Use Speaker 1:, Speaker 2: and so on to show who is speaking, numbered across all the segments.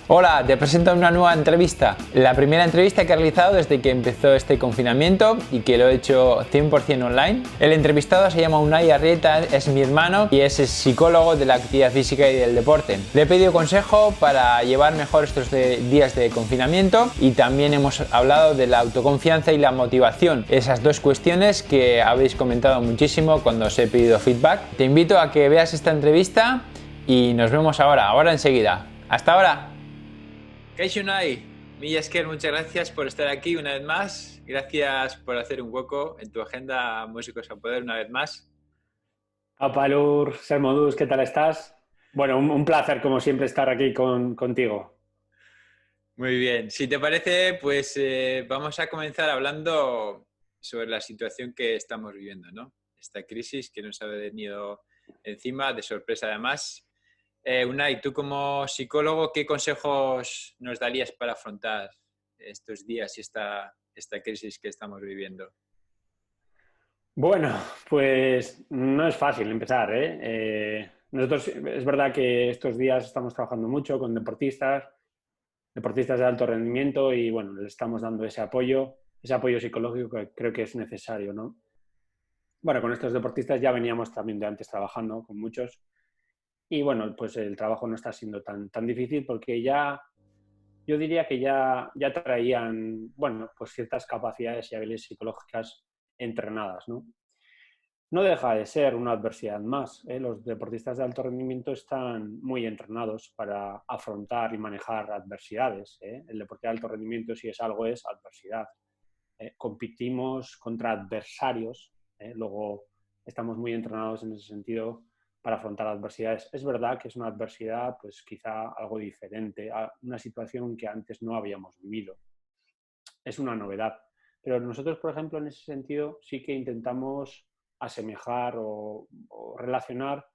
Speaker 1: Hola, te presento una nueva entrevista. La primera entrevista que he realizado desde que empezó este confinamiento y que lo he hecho 100% online. El entrevistado se llama Unai Arrieta, es mi hermano y es psicólogo de la actividad física y del deporte. Le he pedido consejo para llevar mejor estos días de confinamiento y también hemos hablado de la autoconfianza y la motivación. Esas dos cuestiones que habéis comentado muchísimo cuando os he pedido feedback. Te invito a que veas esta entrevista y nos vemos ahora enseguida. ¡Hasta ahora! Kaixo Unai, mila esker, muchas gracias por estar aquí una vez más. Gracias por hacer un hueco en tu agenda Músicos a Poder una vez más.
Speaker 2: Apalur, Sermodus, ¿qué tal estás? Bueno, un placer como siempre estar aquí contigo.
Speaker 1: Muy bien, si te parece, pues vamos a comenzar hablando sobre la situación que estamos viviendo, ¿no? Esta crisis que nos ha venido encima, de sorpresa además. Unai, tú como psicólogo, ¿qué consejos nos darías para afrontar estos días y esta crisis que estamos viviendo?
Speaker 2: Bueno, pues no es fácil empezar, ¿eh? Nosotros es verdad que estos días estamos trabajando mucho con deportistas de alto rendimiento y bueno, les estamos dando ese apoyo psicológico que creo que es necesario, ¿no? Bueno, con estos deportistas ya veníamos también de antes trabajando con muchos y bueno, pues el trabajo no está siendo tan difícil porque yo diría que ya traían, bueno, pues ciertas capacidades y habilidades psicológicas entrenadas, ¿no? No deja de ser una adversidad más, ¿eh? Los deportistas de alto rendimiento están muy entrenados para afrontar y manejar adversidades, ¿eh? El deporte de alto rendimiento, si es algo, es adversidad. Competimos contra adversarios, ¿eh? Luego estamos muy entrenados en ese sentido para afrontar adversidades. Es verdad que es una adversidad, pues quizá algo diferente, a una situación que antes no habíamos vivido. Es una novedad. Pero nosotros, por ejemplo, en ese sentido sí que intentamos asemejar o relacionar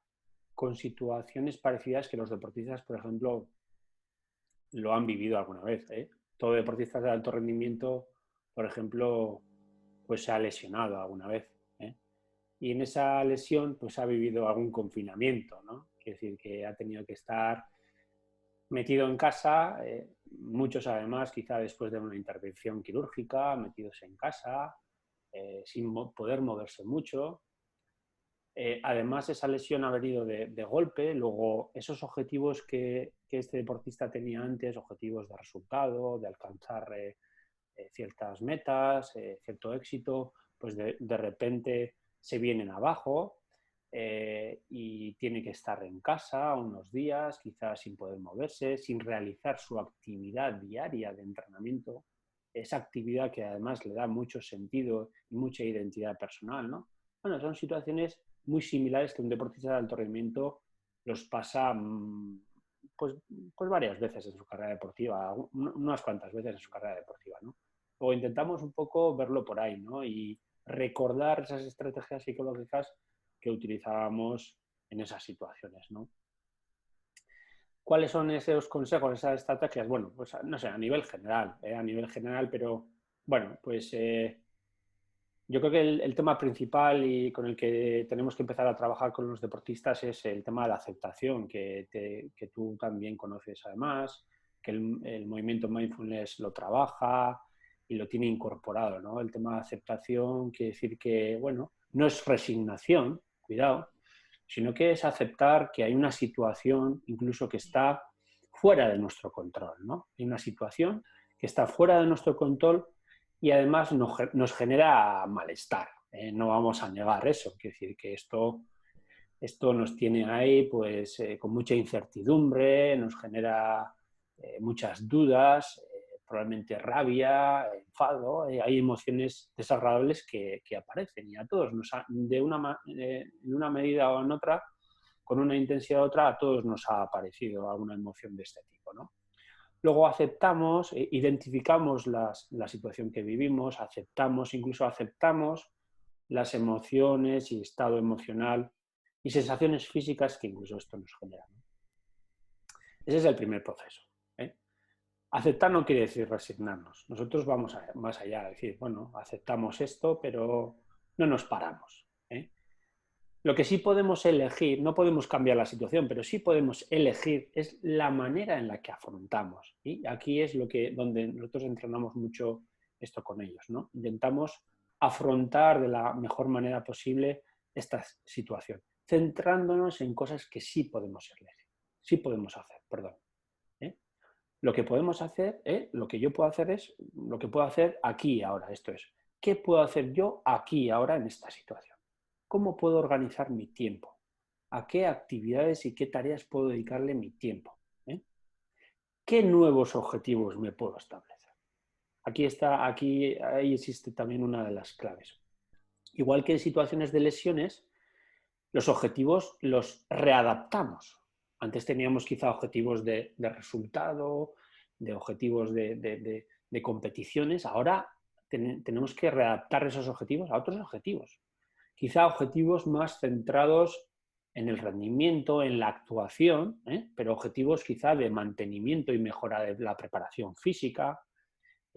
Speaker 2: con situaciones parecidas que los deportistas, por ejemplo, lo han vivido alguna vez, ¿eh? Todo deportista de alto rendimiento, por ejemplo, pues se ha lesionado alguna vez, ¿eh? Y en esa lesión pues ha vivido algún confinamiento, ¿no? Quiere decir que ha tenido que estar metido en casa, muchos además quizá después de una intervención quirúrgica, metidos en casa, sin poder moverse mucho. Además, esa lesión ha venido de golpe, luego esos objetivos que este deportista tenía antes, objetivos de resultado, de alcanzar ciertas metas, cierto éxito, pues de repente se vienen abajo y tiene que estar en casa unos días, quizás sin poder moverse, sin realizar su actividad diaria de entrenamiento, esa actividad que además le da mucho sentido y mucha identidad personal, ¿no? Bueno, son situaciones muy similares que un deportista de alto rendimiento los pasa pues, pues varias veces en su carrera deportiva, unas cuantas veces en su carrera deportiva, ¿no? O intentamos un poco verlo por ahí, ¿no? Y recordar esas estrategias psicológicas que utilizábamos en esas situaciones, ¿no? ¿Cuáles son esos consejos, esas estrategias? Bueno, pues no sé, a nivel general, pero bueno, pues yo creo que el tema principal y con el que tenemos que empezar a trabajar con los deportistas es el tema de la aceptación, que tú también conoces además, que el movimiento mindfulness lo trabaja y lo tiene incorporado, ¿no? El tema de aceptación quiere decir que, bueno, no es resignación, cuidado, sino que es aceptar que hay una situación incluso que está fuera de nuestro control, ¿no? Hay una situación que está fuera de nuestro control y además nos genera malestar. No vamos a negar eso, quiere decir que esto nos tiene ahí pues con mucha incertidumbre, nos genera muchas dudas, probablemente rabia, enfado, hay emociones desagradables que aparecen y a todos en una medida o en otra, con una intensidad u otra, a todos nos ha aparecido alguna emoción de este tipo, ¿no? Luego aceptamos, identificamos la situación que vivimos, incluso aceptamos las emociones y estado emocional y sensaciones físicas que incluso esto nos genera, ¿no? Ese es el primer proceso, ¿eh? Aceptar no quiere decir resignarnos. Nosotros vamos más allá, decir, bueno, aceptamos esto, pero no nos paramos, ¿eh? Lo que sí podemos elegir, no podemos cambiar la situación, pero sí podemos elegir es la manera en la que afrontamos. Y aquí es donde nosotros entrenamos mucho esto con ellos, ¿no? Intentamos afrontar de la mejor manera posible esta situación, centrándonos en cosas que sí podemos elegir, sí podemos hacer, perdón. ¿eh? Lo que podemos hacer, lo que yo puedo hacer es lo que puedo hacer aquí y ahora. Esto es, ¿qué puedo hacer yo aquí y ahora en esta situación? ¿Cómo puedo organizar mi tiempo? ¿A qué actividades y qué tareas puedo dedicarle mi tiempo? ¿Qué nuevos objetivos me puedo establecer? Ahí existe también una de las claves. Igual que en situaciones de lesiones, los objetivos los readaptamos. Antes teníamos quizá objetivos de resultado, de objetivos de competiciones. Ahora tenemos que readaptar esos objetivos a otros objetivos. Quizá objetivos más centrados en el rendimiento, en la actuación, pero objetivos quizá de mantenimiento y mejora de la preparación física,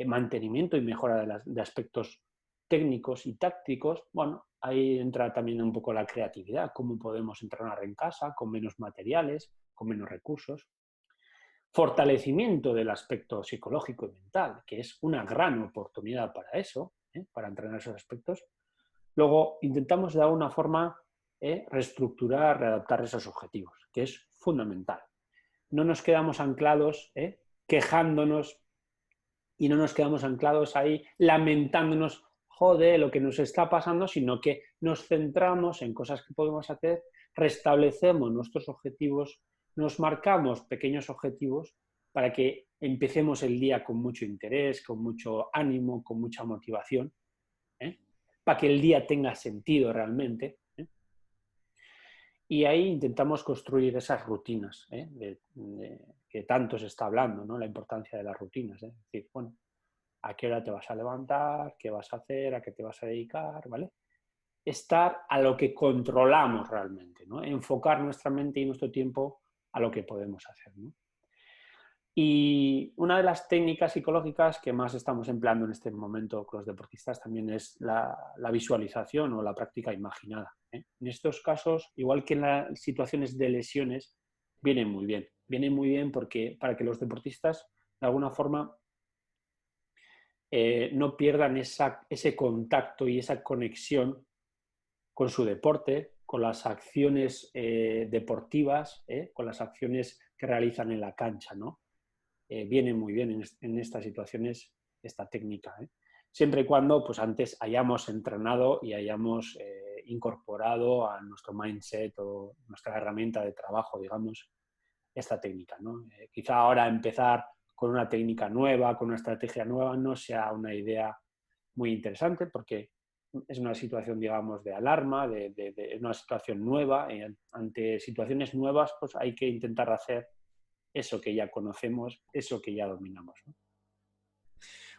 Speaker 2: mantenimiento y mejora de aspectos técnicos y tácticos. Bueno, ahí entra también un poco la creatividad, cómo podemos entrenar en casa con menos materiales, con menos recursos. Fortalecimiento del aspecto psicológico y mental, que es una gran oportunidad para eso, para entrenar esos aspectos. Luego, intentamos de alguna forma reestructurar, readaptar esos objetivos, que es fundamental. No nos quedamos anclados quejándonos y no nos quedamos anclados ahí lamentándonos, joder, lo que nos está pasando, sino que nos centramos en cosas que podemos hacer, restablecemos nuestros objetivos, nos marcamos pequeños objetivos para que empecemos el día con mucho interés, con mucho ánimo, con mucha motivación, para que el día tenga sentido realmente. Y ahí intentamos construir esas rutinas que tanto se está hablando, ¿no? La importancia de las rutinas. Es decir, bueno, a qué hora te vas a levantar, qué vas a hacer, a qué te vas a dedicar, ¿vale? Estar a lo que controlamos realmente, ¿no? Enfocar nuestra mente y nuestro tiempo a lo que podemos hacer, ¿no? Y una de las técnicas psicológicas que más estamos empleando en este momento con los deportistas también es la visualización o la práctica imaginada. En estos casos, igual que en las situaciones de lesiones, vienen muy bien. Vienen muy bien porque para que los deportistas, de alguna forma, no pierdan ese contacto y esa conexión con su deporte, con las acciones deportivas, con las acciones que realizan en la cancha, ¿no? Viene muy bien en estas situaciones esta técnica. Siempre y cuando pues, antes hayamos entrenado y hayamos incorporado a nuestro mindset o nuestra herramienta de trabajo, digamos, esta técnica, ¿no? Quizá ahora empezar con una técnica nueva, con una estrategia nueva, no sea una idea muy interesante porque es una situación, digamos, de alarma, de una situación nueva. Ante situaciones nuevas, pues hay que intentar hacer eso que ya conocemos, eso que ya dominamos, ¿no?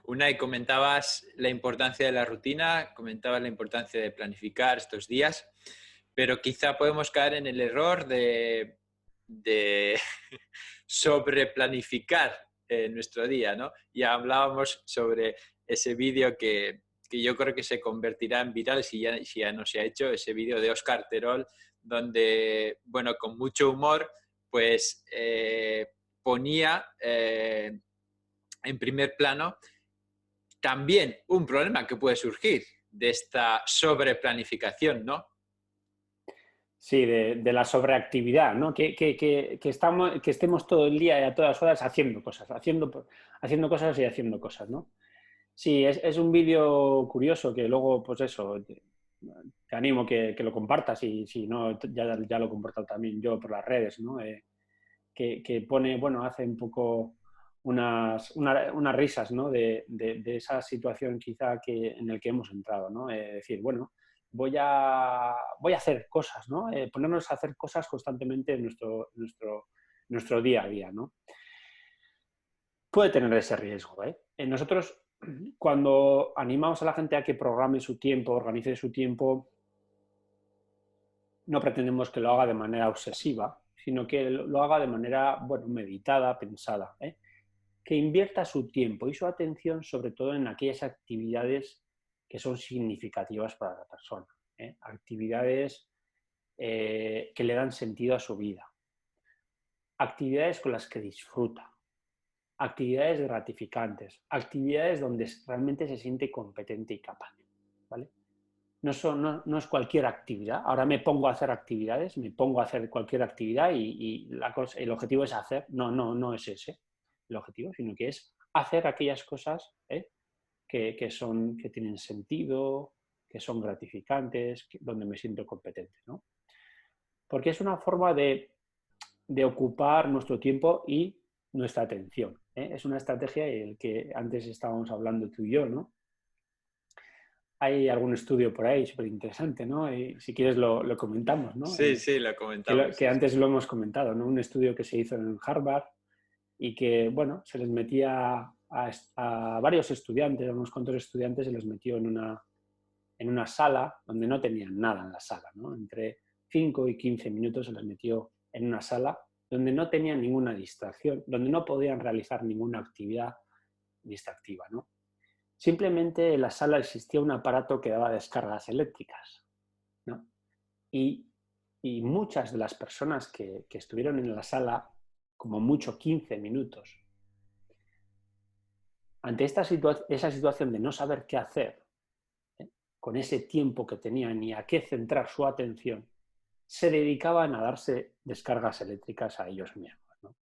Speaker 1: Unai, comentabas la importancia de la rutina, comentabas la importancia de planificar estos días, pero quizá podemos caer en el error de sobreplanificar nuestro día, ¿no? Ya hablábamos sobre ese vídeo que yo creo que se convertirá en viral si ya no se ha hecho, ese vídeo de Óscar Terol, donde, bueno, con mucho humor, pues ponía en primer plano también un problema que puede surgir de esta sobreplanificación, ¿no?
Speaker 2: Sí, de la sobreactividad, ¿no? Que estemos todo el día y a todas horas haciendo cosas, haciendo cosas y haciendo cosas, ¿no? Sí, es un vídeo curioso que luego, pues eso, te animo que lo compartas y si no, ya lo he compartido también yo por las redes, ¿no? Que pone, bueno, hace un poco unas risas, ¿no? De esa situación quizá en el que hemos entrado, ¿no? Decir, bueno, voy a hacer cosas, ¿no? Ponernos a hacer cosas constantemente en nuestro día a día, ¿no? Puede tener ese riesgo, ¿eh? Nosotros, cuando animamos a la gente a que programe su tiempo, organice su tiempo, no pretendemos que lo haga de manera obsesiva, sino que lo haga de manera, bueno, meditada, pensada, ¿eh? Que invierta su tiempo y su atención sobre todo en aquellas actividades que son significativas para la persona, ¿eh? Actividades que le dan sentido a su vida, actividades con las que disfruta, actividades gratificantes, actividades donde realmente se siente competente y capaz, ¿vale? No es cualquier actividad. Ahora me pongo a hacer actividades, me pongo a hacer cualquier actividad y el objetivo es hacer. No es ese el objetivo, sino que es hacer aquellas cosas que tienen sentido, que son gratificantes, donde me siento competente, ¿no? Porque es una forma de ocupar nuestro tiempo y nuestra atención, ¿eh? Es una estrategia el que antes estábamos hablando tú y yo, ¿no? Hay algún estudio por ahí súper interesante, ¿no? Y si quieres lo comentamos, ¿no?
Speaker 1: Sí, sí, lo comentamos.
Speaker 2: Que antes lo hemos comentado, ¿no? Un estudio que se hizo en Harvard y que, bueno, se les metía a varios estudiantes, a unos cuantos estudiantes se les metió en una sala donde no tenían nada en la sala, ¿no? Entre 5 y 15 minutos se les metió en una sala donde no tenían ninguna distracción, donde no podían realizar ninguna actividad distractiva, ¿no? Simplemente en la sala existía un aparato que daba descargas eléctricas, ¿no? Y muchas de las personas que estuvieron en la sala, como mucho 15 minutos, ante esa situación de no saber qué hacer, con ese tiempo que tenían y a qué centrar su atención, se dedicaban a darse descargas eléctricas a ellos mismos, ¿no?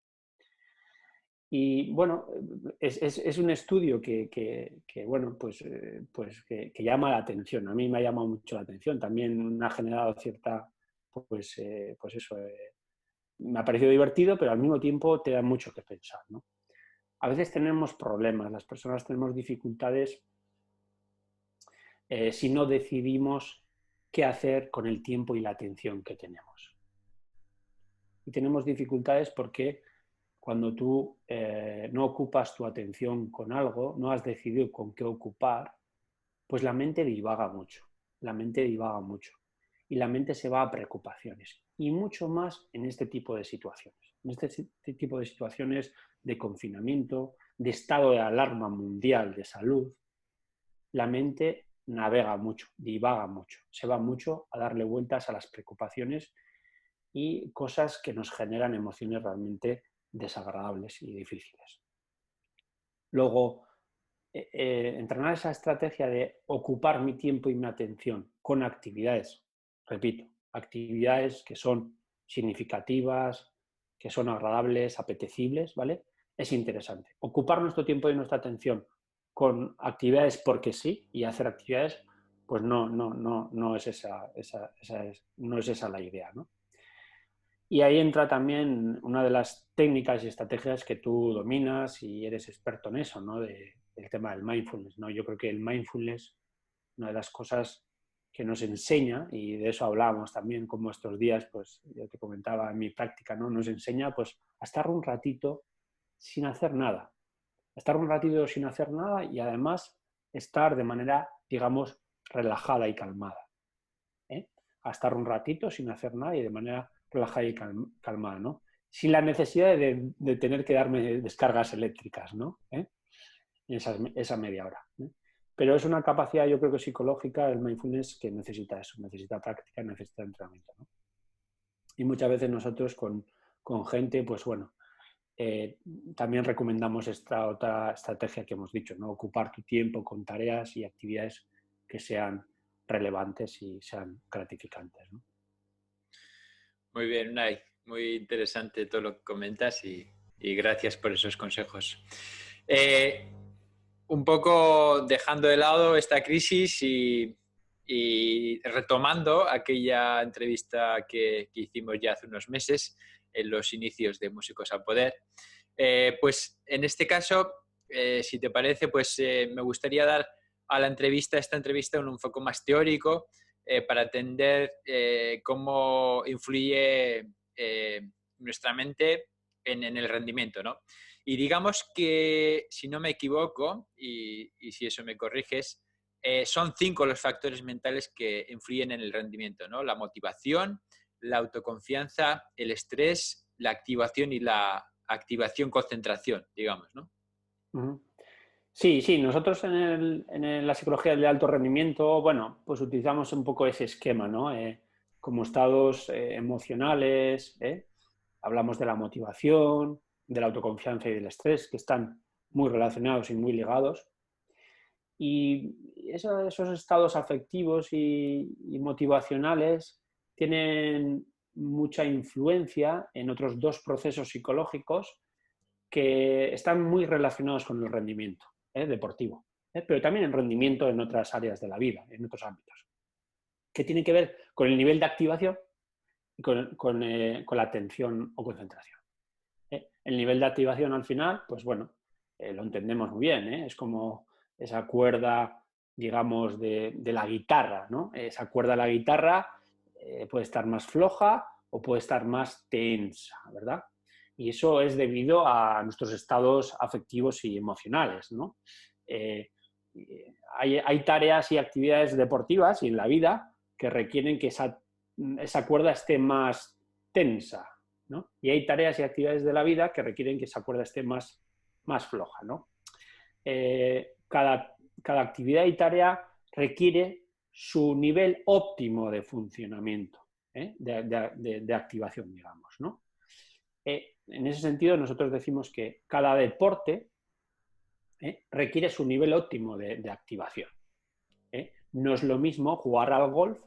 Speaker 2: Y bueno, es un estudio que bueno, que llama la atención. A mí me ha llamado mucho la atención. También me ha generado cierta, me ha parecido divertido, pero al mismo tiempo te da mucho que pensar, ¿no? A veces tenemos problemas, las personas tenemos dificultades si no decidimos qué hacer con el tiempo y la atención que tenemos. Y tenemos dificultades porque cuando tú no ocupas tu atención con algo, no has decidido con qué ocupar, pues la mente divaga mucho, y la mente se va a preocupaciones y mucho más en este tipo de situaciones, de confinamiento, de estado de alarma mundial de salud. La mente navega mucho, divaga mucho, se va mucho a darle vueltas a las preocupaciones y cosas que nos generan emociones realmente desagradables y difíciles. Luego, entrenar esa estrategia de ocupar mi tiempo y mi atención con actividades, repito, actividades que son significativas, que son agradables, apetecibles, ¿vale? Es interesante. Ocupar nuestro tiempo y nuestra atención con actividades porque sí y hacer actividades, pues no es esa la idea, ¿no? Y ahí entra también una de las técnicas y estrategias que tú dominas y eres experto en eso, ¿no? El tema del mindfulness, ¿no? Yo creo que el mindfulness, una de las cosas que nos enseña, y de eso hablábamos también como estos días, pues yo te comentaba en mi práctica, ¿no? Nos enseña pues a estar un ratito sin hacer nada. Estar un ratito sin hacer nada y además estar de manera, digamos, relajada y calmada, ¿eh? A estar un ratito sin hacer nada y de manera relajada y calmada, ¿no? Sin la necesidad de tener que darme descargas eléctricas, ¿no? Esa media hora, ¿eh? Pero es una capacidad, yo creo que psicológica, el mindfulness, que necesita eso, necesita práctica, necesita entrenamiento, ¿no? Y muchas veces nosotros con gente, pues bueno, también recomendamos esta otra estrategia que hemos dicho, ¿no? Ocupar tu tiempo con tareas y actividades que sean relevantes y sean gratificantes, ¿no?
Speaker 1: Muy bien, Unai. Muy interesante todo lo que comentas y gracias por esos consejos. Un poco dejando de lado esta crisis y retomando aquella entrevista que hicimos ya hace unos meses en los inicios de Músicos al Poder, pues en este caso, si te parece, pues me gustaría dar a esta entrevista un enfoque más teórico para entender cómo influye nuestra mente en el rendimiento, ¿no? Y digamos que, si no me equivoco, y si eso me corriges, son 5 los factores mentales que influyen en el rendimiento, ¿no? La motivación, la autoconfianza, el estrés, la activación y la activación-concentración, digamos, ¿no?
Speaker 2: Uh-huh. Sí, nosotros en la psicología del alto rendimiento, bueno, pues utilizamos un poco ese esquema, ¿no? como estados emocionales, hablamos de la motivación, de la autoconfianza y del estrés, que están muy relacionados y muy ligados. Y esos estados afectivos y motivacionales tienen mucha influencia en otros dos procesos psicológicos que están muy relacionados con el rendimiento deportivo, pero también el rendimiento en otras áreas de la vida, en otros ámbitos, que tienen que ver con el nivel de activación y con la atención o concentración. El nivel de activación al final, pues bueno, lo entendemos muy bien, es como esa cuerda, digamos, de la guitarra, ¿no? Esa cuerda de la guitarra puede estar más floja o puede estar más tensa, ¿verdad? Y eso es debido a nuestros estados afectivos y emocionales, ¿no? Hay tareas y actividades deportivas y en la vida que requieren que esa cuerda esté más tensa, ¿no? Y hay tareas y actividades de la vida que requieren que esa cuerda esté más floja, ¿no? Cada actividad y tarea requiere su nivel óptimo de funcionamiento, de activación, digamos, ¿no? En ese sentido, nosotros decimos que cada deporte requiere su nivel óptimo de activación. No es lo mismo jugar al golf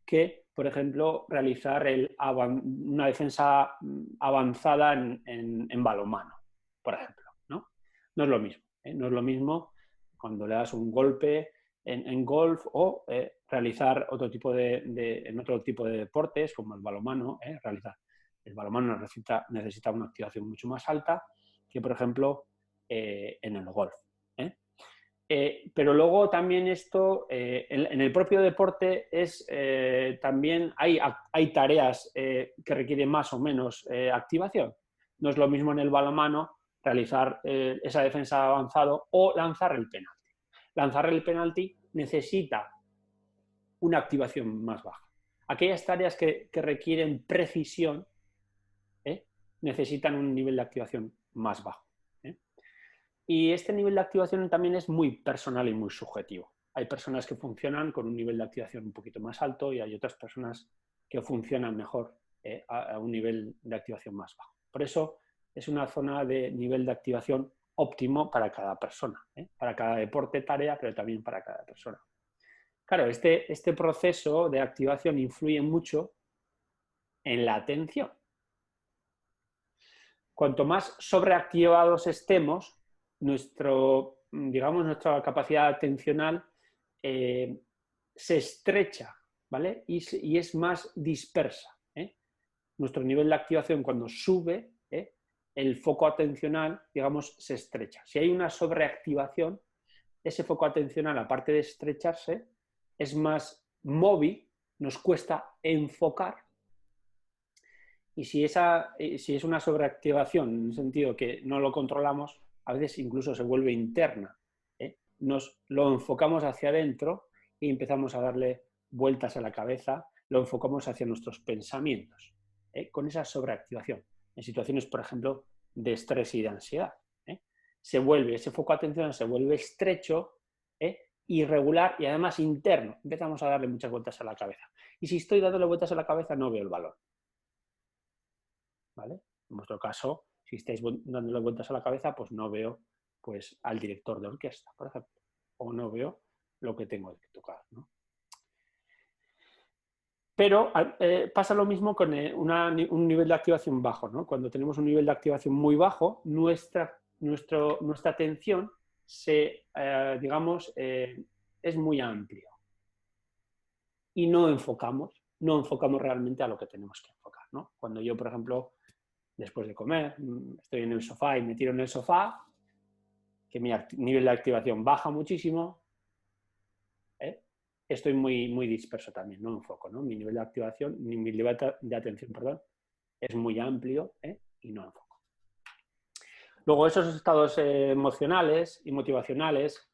Speaker 2: que, por ejemplo, realizar una defensa avanzada en balonmano, por ejemplo, ¿no? No es lo mismo. No es lo mismo cuando le das un golpe en golf o realizar otro tipo en otro tipo de deportes, como el balonmano. El balonmano necesita una activación mucho más alta que, por ejemplo, en el golf. Pero luego también esto, en el propio deporte también hay tareas que requieren más o menos activación. No es lo mismo en el balonmano realizar esa defensa avanzado o lanzar el penalti. Lanzar el penalti necesita una activación más baja. Aquellas tareas que requieren precisión necesitan un nivel de activación más bajo. Y este nivel de activación también es muy personal y muy subjetivo. Hay personas que funcionan con un nivel de activación un poquito más alto y hay otras personas que funcionan mejor a un nivel de activación más bajo. Por eso es una zona de nivel de activación óptimo para cada persona, para cada deporte, tarea, pero también para cada persona. Claro, este proceso de activación influye mucho en la atención. Cuanto más sobreactivados estemos, nuestra capacidad atencional se estrecha, ¿vale? Y es más dispersa. Nuestro nivel de activación, cuando sube, el foco atencional, digamos, se estrecha. Si hay una sobreactivación, ese foco atencional, aparte de estrecharse, es más móvil, nos cuesta enfocar. Y si es una sobreactivación, en el sentido que no lo controlamos, a veces incluso se vuelve interna. Nos lo enfocamos hacia adentro y empezamos a darle vueltas a la cabeza, lo enfocamos hacia nuestros pensamientos, con esa sobreactivación. En situaciones, por ejemplo, de estrés y de ansiedad. Ese foco de atención se vuelve estrecho, irregular y además interno. Empezamos a darle muchas vueltas a la cabeza. Y si estoy dándole vueltas a la cabeza, no veo el balón. ¿Vale? En vuestro caso, si estáis dándole vueltas a la cabeza, pues no veo al director de orquesta, por ejemplo, o no veo lo que tengo que tocar, ¿no? Pero pasa lo mismo con un nivel de activación bajo, ¿no? Cuando tenemos un nivel de activación muy bajo, nuestra atención es muy amplio y no enfocamos realmente a lo que tenemos que enfocar, ¿no? Cuando yo, por ejemplo, después de comer, estoy en el sofá y me tiro en el sofá, que mi nivel de activación baja muchísimo, estoy muy, muy disperso también, no enfoco, ¿no? Mi nivel de atención, es muy amplio y no enfoco. Luego, esos estados emocionales y motivacionales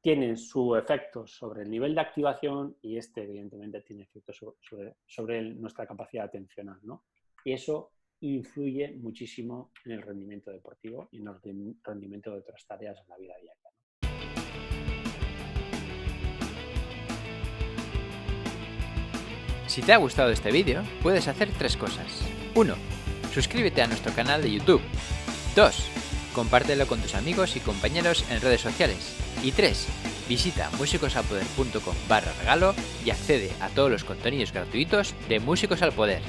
Speaker 2: tienen su efecto sobre el nivel de activación y evidentemente tiene efecto sobre nuestra capacidad atencional, ¿no? Y eso influye muchísimo en el rendimiento deportivo y en el rendimiento de otras tareas en la vida diaria.
Speaker 1: Si te ha gustado este vídeo, puedes hacer 3 cosas. 1. Suscríbete a nuestro canal de YouTube. 2. Compártelo con tus amigos y compañeros en redes sociales. Y 3. Visita musicosalpoder.com/regalo y accede a todos los contenidos gratuitos de Músicos al Poder.